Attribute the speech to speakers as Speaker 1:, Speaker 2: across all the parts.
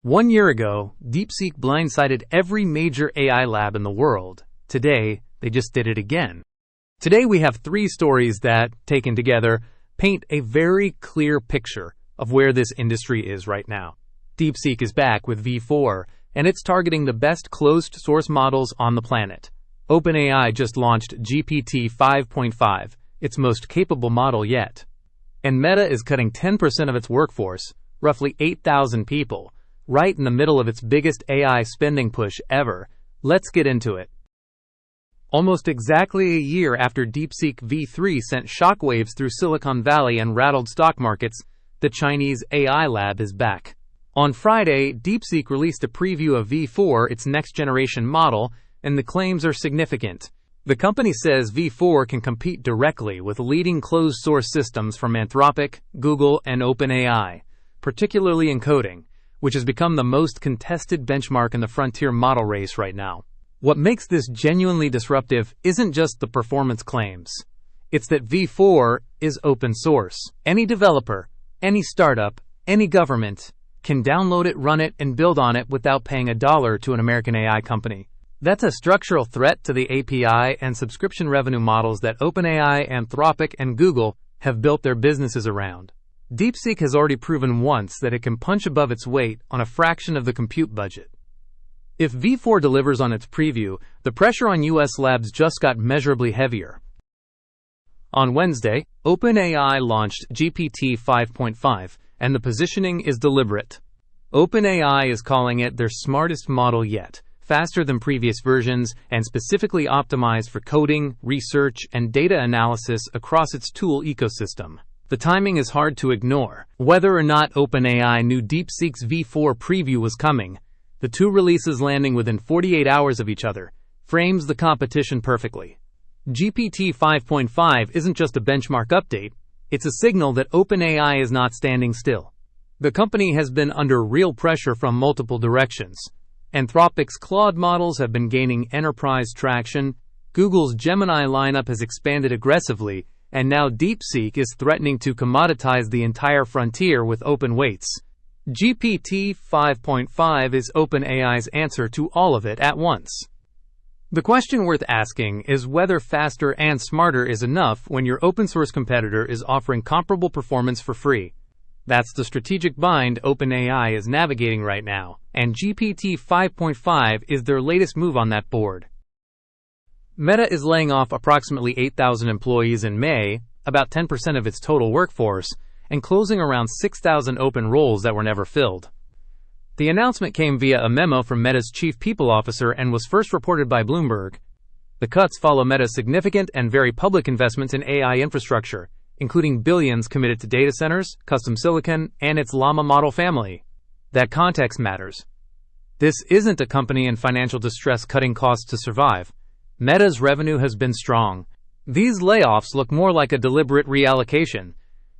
Speaker 1: 1 year ago, DeepSeek blindsided every major AI lab in the world. Today, they just did it again. Today we have 3 stories that, taken together, paint a very clear picture of where this industry is right now. DeepSeek is back with V4, and it's targeting the best closed-source models on the planet. OpenAI just launched GPT-5.5, its most capable model yet. And Meta is cutting 10% of its workforce, roughly 8,000 people, right in the middle of its biggest AI spending push ever. Let's get into it. Almost exactly a year after DeepSeek V3 sent shockwaves through Silicon Valley and rattled stock markets, the Chinese AI lab is back. On Friday, DeepSeek released a preview of V4, its next-generation model, and the claims are significant. The company says V4 can compete directly with leading closed-source systems from Anthropic, Google, and OpenAI, particularly in coding, which has become the most contested benchmark in the frontier model race right now. What makes this genuinely disruptive isn't just the performance claims. It's that V4 is open source. Any developer, any startup, any government can download it, run it, and build on it without paying $1 to an American AI company. That's a structural threat to the API and subscription revenue models that OpenAI, Anthropic, and Google have built their businesses around. DeepSeek has already proven once that it can punch above its weight on a fraction of the compute budget. If V4 delivers on its preview, the pressure on US labs just got measurably heavier. On Wednesday, OpenAI launched GPT-5.5, and the positioning is deliberate. OpenAI is calling it their smartest model yet, faster than previous versions, and specifically optimized for coding, research, and data analysis across its tool ecosystem. The timing is hard to ignore. Whether or not OpenAI knew DeepSeek's V4 preview was coming, the 2 releases landing within 48 hours of each other frames the competition perfectly. GPT 5.5 isn't just a benchmark update, it's a signal that OpenAI is not standing still. The company has been under real pressure from multiple directions. Anthropic's Claude models have been gaining enterprise traction, Google's Gemini lineup has expanded aggressively, and now DeepSeek is threatening to commoditize the entire frontier with open weights. GPT 5.5 is OpenAI's answer to all of it at once. The question worth asking is whether faster and smarter is enough when your open-source competitor is offering comparable performance for free. That's the strategic bind OpenAI is navigating right now, and GPT 5.5 is their latest move on that board. Meta is laying off approximately 8,000 employees in May, about 10% of its total workforce, and closing around 6,000 open roles that were never filled. The announcement came via a memo from Meta's chief people officer and was first reported by Bloomberg. The cuts follow Meta's significant and very public investments in AI infrastructure, including billions committed to data centers, custom silicon, and its Llama model family. That context matters. This isn't a company in financial distress cutting costs to survive. Meta's revenue has been strong. These layoffs look more like a deliberate reallocation,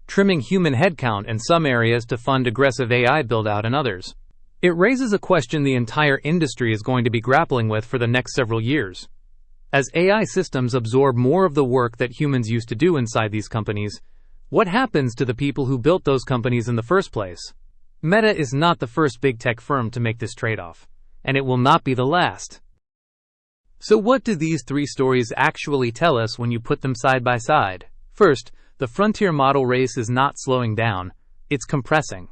Speaker 1: trimming human headcount in some areas to fund aggressive AI build-out in others. It raises a question the entire industry is going to be grappling with for the next several years. As AI systems absorb more of the work that humans used to do inside these companies, what happens to the people who built those companies in the first place? Meta is not the first big tech firm to make this trade-off, and it will not be the last. So what do these 3 stories actually tell us when you put them side by side? First, the frontier model race is not slowing down, it's compressing.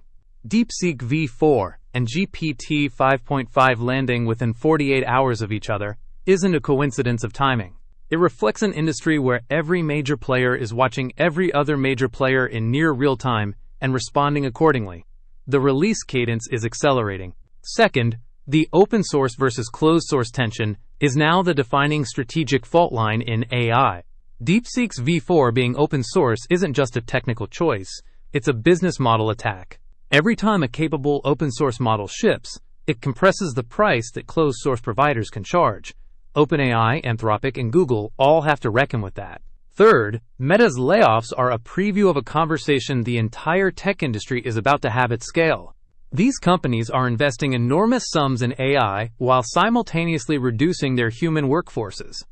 Speaker 1: DeepSeek V4 and GPT 5.5 landing within 48 hours of each other isn't a coincidence of timing. It reflects an industry where every major player is watching every other major player in near real time and responding accordingly. The release cadence is accelerating. Second, the open source versus closed source tension is now the defining strategic fault line in AI. DeepSeek's V4 being open source isn't just a technical choice, it's a business model attack. Every time a capable open source model ships, it compresses the price that closed source providers can charge. OpenAI, Anthropic, and Google all have to reckon with that. Third, Meta's layoffs are a preview of a conversation the entire tech industry is about to have at scale. These companies are investing enormous sums in AI while simultaneously reducing their human workforces.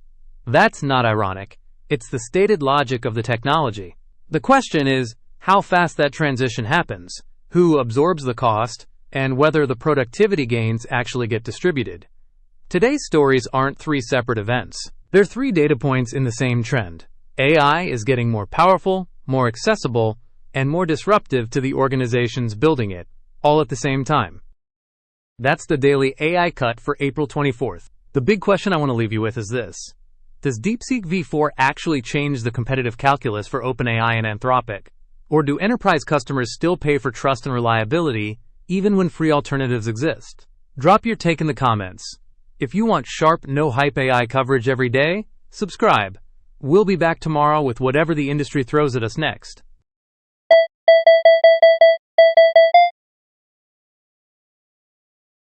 Speaker 1: That's not ironic. It's the stated logic of the technology. The question is how fast that transition happens, who absorbs the cost, and whether the productivity gains actually get distributed. Today's stories aren't three separate events. They're three data points in the same trend. AI is getting more powerful, more accessible, and more disruptive to the organizations building it, all at the same time. That's the Daily AI Cut for April 24th. The big question I want to leave you with is this. Does DeepSeek v4 actually change the competitive calculus for OpenAI and Anthropic? Or do enterprise customers still pay for trust and reliability, even when free alternatives exist? Drop your take in the comments. If you want sharp, no-hype AI coverage every day, subscribe. We'll be back tomorrow with whatever the industry throws at us next.